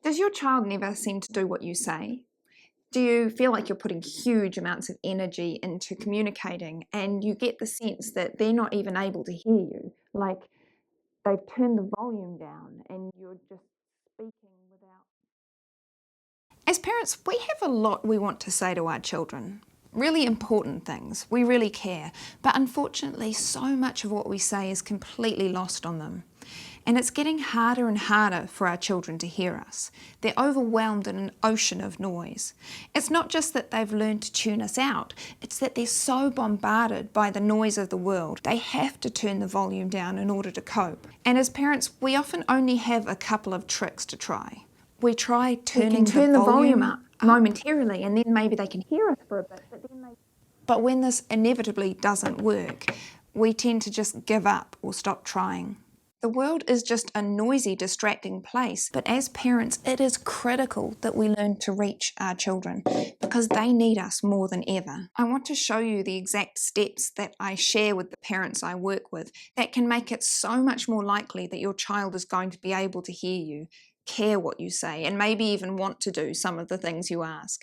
Does your child never seem to do what you say? Do you feel like you're putting huge amounts of energy into communicating and you get the sense that they're not even able to hear you? Like they've turned the volume down and you're just speaking without. As parents, we have a lot we want to say to our children. Really important things. We really care. But unfortunately, so much of what we say is completely lost on them. And it's getting harder and harder for our children to hear us. They're overwhelmed in an ocean of noise. It's not just that they've learned to tune us out, it's that they're so bombarded by the noise of the world, they have to turn the volume down in order to cope. And as parents, we often only have a couple of tricks to try. We try turning the volume up momentarily, and then maybe they can hear us for a bit, but when this inevitably doesn't work, we tend to just give up or stop trying. The world is just a noisy, distracting place, but as parents, it is critical that we learn to reach our children because they need us more than ever. I want to show you the exact steps that I share with the parents I work with that can make it so much more likely that your child is going to be able to hear you, care what you say, and maybe even want to do some of the things you ask.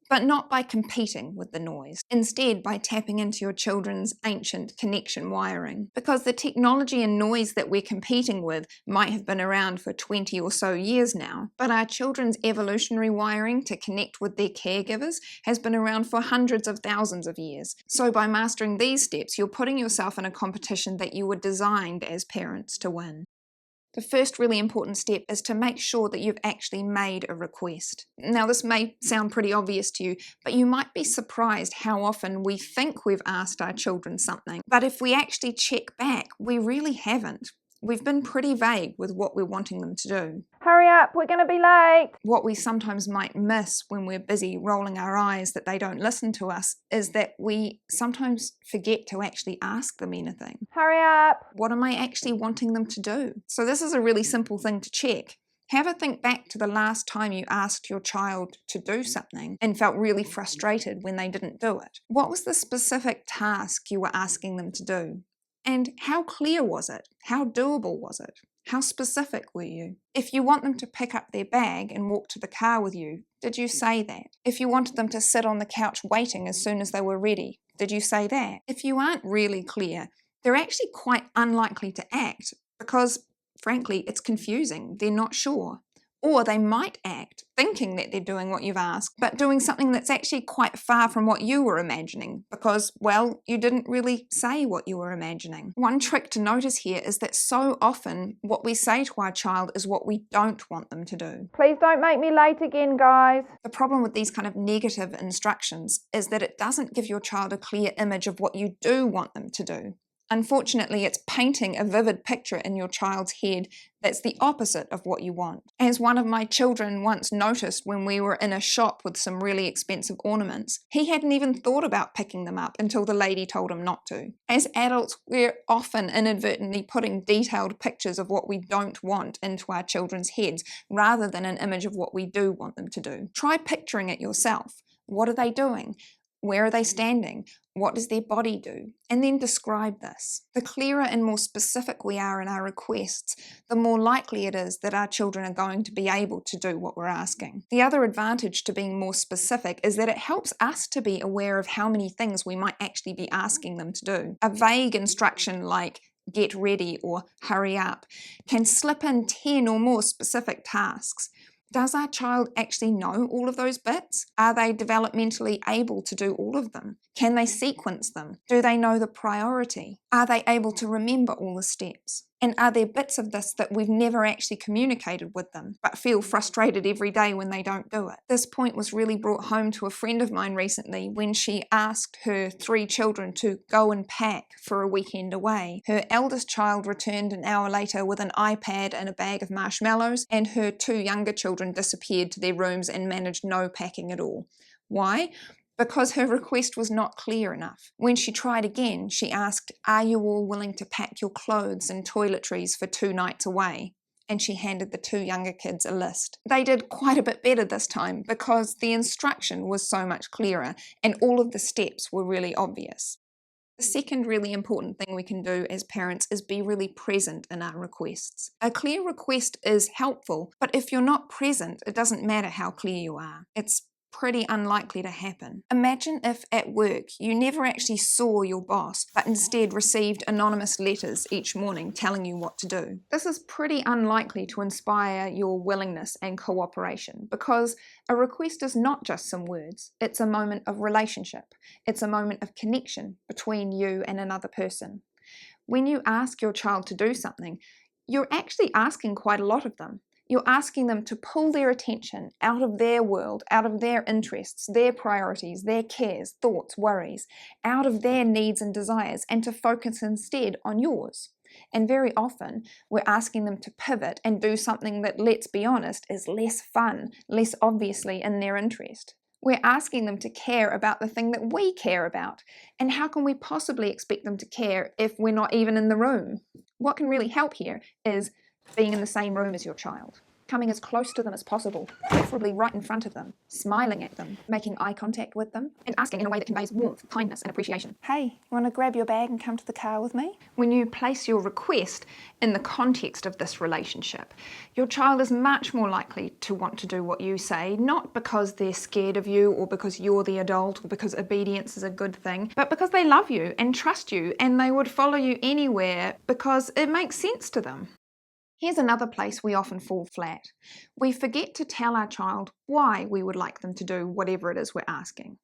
But not by competing with the noise. Instead, by tapping into your children's ancient connection wiring. Because the technology and noise that we're competing with might have been around for 20 or so years now, but our children's evolutionary wiring to connect with their caregivers has been around for hundreds of thousands of years. So by mastering these steps, you're putting yourself in a competition that you were designed as parents to win. The first really important step is to make sure that you've actually made a request. Now, this may sound pretty obvious to you, but you might be surprised how often we think we've asked our children something. But if we actually check back, we really haven't. We've been pretty vague with what we're wanting them to do. Hurry up, we're going to be late. What we sometimes might miss when we're busy rolling our eyes that they don't listen to us is that we sometimes forget to actually ask them anything. Hurry up. What am I actually wanting them to do? So this is a really simple thing to check. Have a think back to the last time you asked your child to do something and felt really frustrated when they didn't do it. What was the specific task you were asking them to do? And how clear was it? How doable was it? How specific were you? If you want them to pick up their bag and walk to the car with you, did you say that? If you wanted them to sit on the couch waiting as soon as they were ready, did you say that? If you aren't really clear, they're actually quite unlikely to act because, frankly, it's confusing. They're not sure. Or they might act thinking that they're doing what you've asked, but doing something that's actually quite far from what you were imagining because, well, you didn't really say what you were imagining. One trick to notice here is that so often what we say to our child is what we don't want them to do. Please don't make me late again, guys. The problem with these kind of negative instructions is that it doesn't give your child a clear image of what you do want them to do. Unfortunately, it's painting a vivid picture in your child's head that's the opposite of what you want. As one of my children once noticed when we were in a shop with some really expensive ornaments, he hadn't even thought about picking them up until the lady told him not to. As adults, we're often inadvertently putting detailed pictures of what we don't want into our children's heads rather than an image of what we do want them to do. Try picturing it yourself. What are they doing? Where are they standing? What does their body do? And then describe this. The clearer and more specific we are in our requests, the more likely it is that our children are going to be able to do what we're asking. The other advantage to being more specific is that it helps us to be aware of how many things we might actually be asking them to do. A vague instruction like get ready or hurry up can slip in 10 or more specific tasks. Does our child actually know all of those bits? Are they developmentally able to do all of them? Can they sequence them? Do they know the priority? Are they able to remember all the steps? And are there bits of this that we've never actually communicated with them, but feel frustrated every day when they don't do it? This point was really brought home to a friend of mine recently when she asked her 3 children to go and pack for a weekend away. Her eldest child returned an hour later with an iPad and a bag of marshmallows, and her 2 younger children disappeared to their rooms and managed no packing at all. Why? Because her request was not clear enough. When she tried again, she asked, "Are you all willing to pack your clothes and toiletries for 2 nights away?" And she handed the 2 younger kids a list. They did quite a bit better this time because the instruction was so much clearer and all of the steps were really obvious. The second really important thing we can do as parents is be really present in our requests. A clear request is helpful, but if you're not present, it doesn't matter how clear you are. It's pretty unlikely to happen. Imagine if at work you never actually saw your boss, but instead received anonymous letters each morning telling you what to do. This is pretty unlikely to inspire your willingness and cooperation, because a request is not just some words. It's a moment of relationship. It's a moment of connection between you and another person. When you ask your child to do something, you're actually asking quite a lot of them. You're asking them to pull their attention out of their world, out of their interests, their priorities, their cares, thoughts, worries, out of their needs and desires, and to focus instead on yours. And very often, we're asking them to pivot and do something that, let's be honest, is less fun, less obviously in their interest. We're asking them to care about the thing that we care about. And how can we possibly expect them to care if we're not even in the room? What can really help here is being in the same room as your child, coming as close to them as possible, preferably right in front of them, smiling at them, making eye contact with them, and asking in a way that conveys warmth, kindness, and appreciation. Hey, you want to grab your bag and come to the car with me? When you place your request in the context of this relationship, your child is much more likely to want to do what you say, not because they're scared of you or because you're the adult or because obedience is a good thing, but because they love you and trust you, and they would follow you anywhere because it makes sense to them. Here's another place we often fall flat. We forget to tell our child why we would like them to do whatever it is we're asking.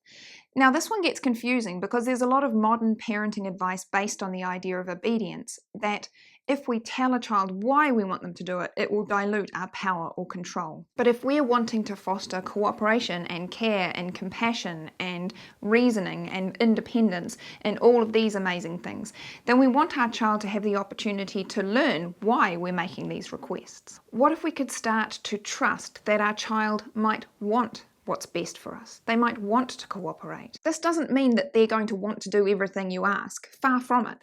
Now, this one gets confusing because there's a lot of modern parenting advice based on the idea of obedience, that if we tell a child why we want them to do it, it will dilute our power or control. But if we're wanting to foster cooperation and care and compassion and reasoning and independence and all of these amazing things, then we want our child to have the opportunity to learn why we're making these requests. What if we could start to trust that our child might want what's best for us? They might want to cooperate. This doesn't mean that they're going to want to do everything you ask, far from it.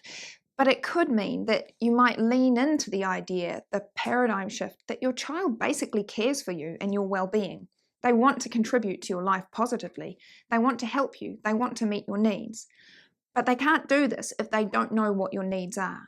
But it could mean that you might lean into the idea, the paradigm shift, that your child basically cares for you and your well-being. They want to contribute to your life positively. They want to help you. They want to meet your needs. But they can't do this if they don't know what your needs are.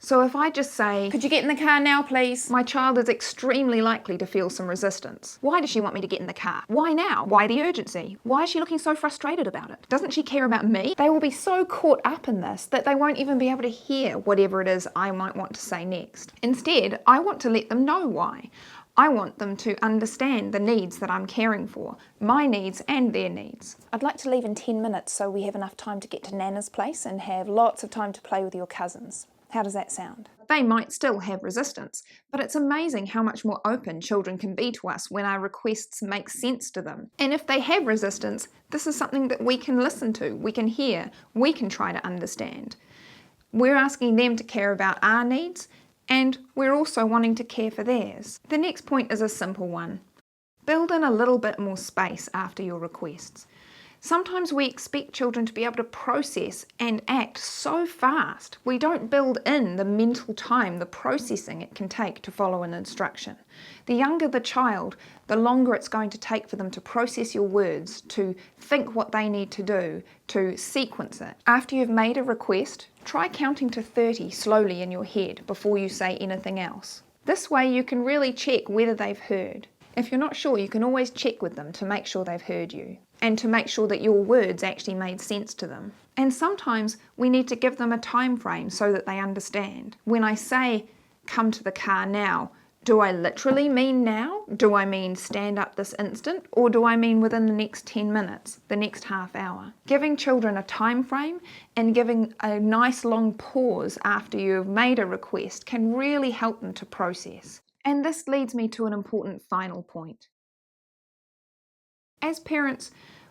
So if I just say, "Could you get in the car now, please?" my child is extremely likely to feel some resistance. Why does she want me to get in the car? Why now? Why the urgency? Why is she looking so frustrated about it? Doesn't she care about me? They will be so caught up in this that they won't even be able to hear whatever it is I might want to say next. Instead, I want to let them know why. I want them to understand the needs that I'm caring for, my needs and their needs. I'd like to leave in 10 minutes so we have enough time to get to Nana's place and have lots of time to play with your cousins. How does that sound? They might still have resistance, but it's amazing how much more open children can be to us when our requests make sense to them. And if they have resistance, this is something that we can listen to, we can hear, we can try to understand. We're asking them to care about our needs, and we're also wanting to care for theirs. The next point is a simple one. Build in a little bit more space after your requests. Sometimes we expect children to be able to process and act so fast. We don't build in the mental time, the processing it can take to follow an instruction. The younger the child, the longer it's going to take for them to process your words, to think what they need to do, to sequence it. After you've made a request, try counting to 30 slowly in your head before you say anything else. This way you can really check whether they've heard. If you're not sure, you can always check with them to make sure they've heard you, and to make sure that your words actually made sense to them. And sometimes we need to give them a time frame so that they understand. When I say, "Come to the car now," do I literally mean now? Do I mean stand up this instant? Or do I mean within the next 10 minutes, the next half hour? Giving children a time frame and giving a nice long pause after you've made a request can really help them to process. And this leads me to an important final point. As parents,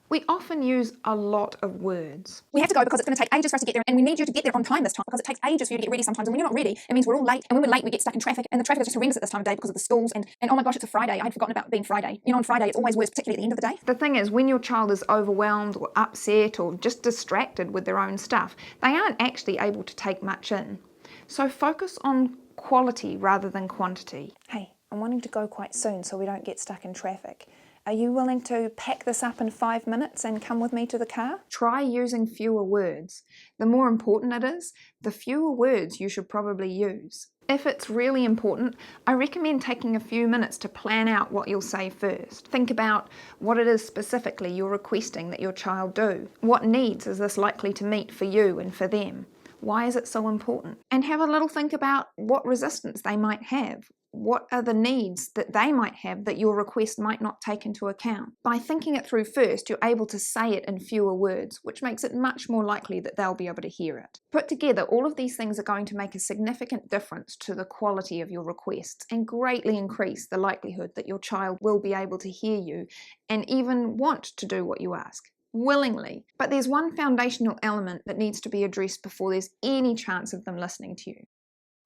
we often use a lot of words. We have to go because it's going to take ages for us to get there, and we need you to get there on time this time because it takes ages for you to get ready sometimes, and when you're not ready, it means we're all late, and when we're late, we get stuck in traffic, and the traffic is just horrendous at this time of day because of the schools, and oh my gosh, it's a Friday. I'd forgotten about being Friday. You know, on Friday, it's always worse, particularly at the end of the day. The thing is, when your child is overwhelmed or upset or just distracted with their own stuff, they aren't actually able to take much in. So focus on quality rather than quantity. Hey, I'm wanting to go quite soon so we don't get stuck in traffic. Are you willing to pack this up in 5 minutes and come with me to the car? Try using fewer words. The more important it is, the fewer words you should probably use. If it's really important, I recommend taking a few minutes to plan out what you'll say first. Think about what it is specifically you're requesting that your child do. What needs is this likely to meet for you and for them? Why is it so important? And have a little think about what resistance they might have. What are the needs that they might have that your request might not take into account? By thinking it through first, you're able to say it in fewer words, which makes it much more likely that they'll be able to hear it. Put together, all of these things are going to make a significant difference to the quality of your requests and greatly increase the likelihood that your child will be able to hear you and even want to do what you ask. Willingly. But there's one foundational element that needs to be addressed before there's any chance of them listening to you.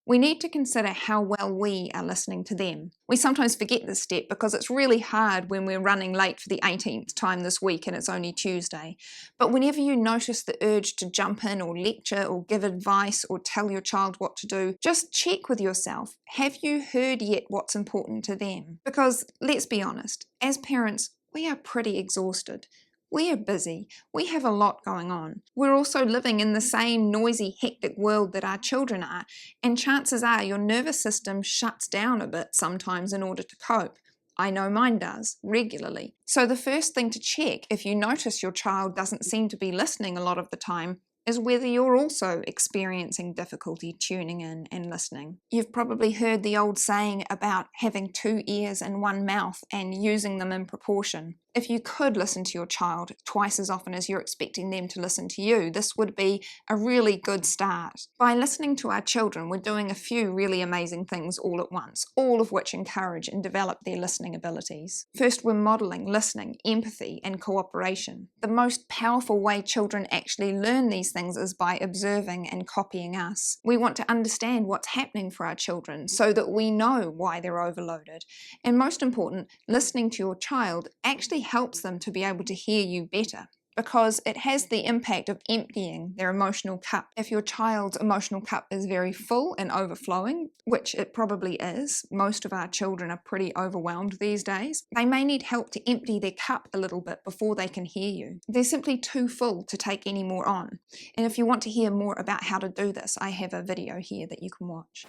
We need to consider how well we are listening to them. We sometimes forget this step because it's really hard when we're running late for the 18th time this week and it's only Tuesday. But whenever you notice the urge to jump in or lecture or give advice or tell your child what to do, just check with yourself. Have you heard yet what's important to them? Because let's be honest, as parents, we are pretty exhausted. We are busy. We have a lot going on. We're also living in the same noisy, hectic world that our children are, and chances are your nervous system shuts down a bit sometimes in order to cope. I know mine does, regularly. So the first thing to check if you notice your child doesn't seem to be listening a lot of the time is whether you're also experiencing difficulty tuning in and listening. You've probably heard the old saying about having 2 ears and 1 mouth and using them in proportion. If you could listen to your child twice as often as you're expecting them to listen to you, this would be a really good start. By listening to our children, we're doing a few really amazing things all at once, all of which encourage and develop their listening abilities. First, we're modelling listening, empathy, and cooperation. The most powerful way children actually learn these things is by observing and copying us. We want to understand what's happening for our children so that we know why they're overloaded. And most important, listening to your child actually helps them to be able to hear you better, because it has the impact of emptying their emotional cup. If your child's emotional cup is very full and overflowing, which it probably is, most of our children are pretty overwhelmed these days, they may need help to empty their cup a little bit before they can hear you. They're simply too full to take any more on. And if you want to hear more about how to do this, I have a video here that you can watch.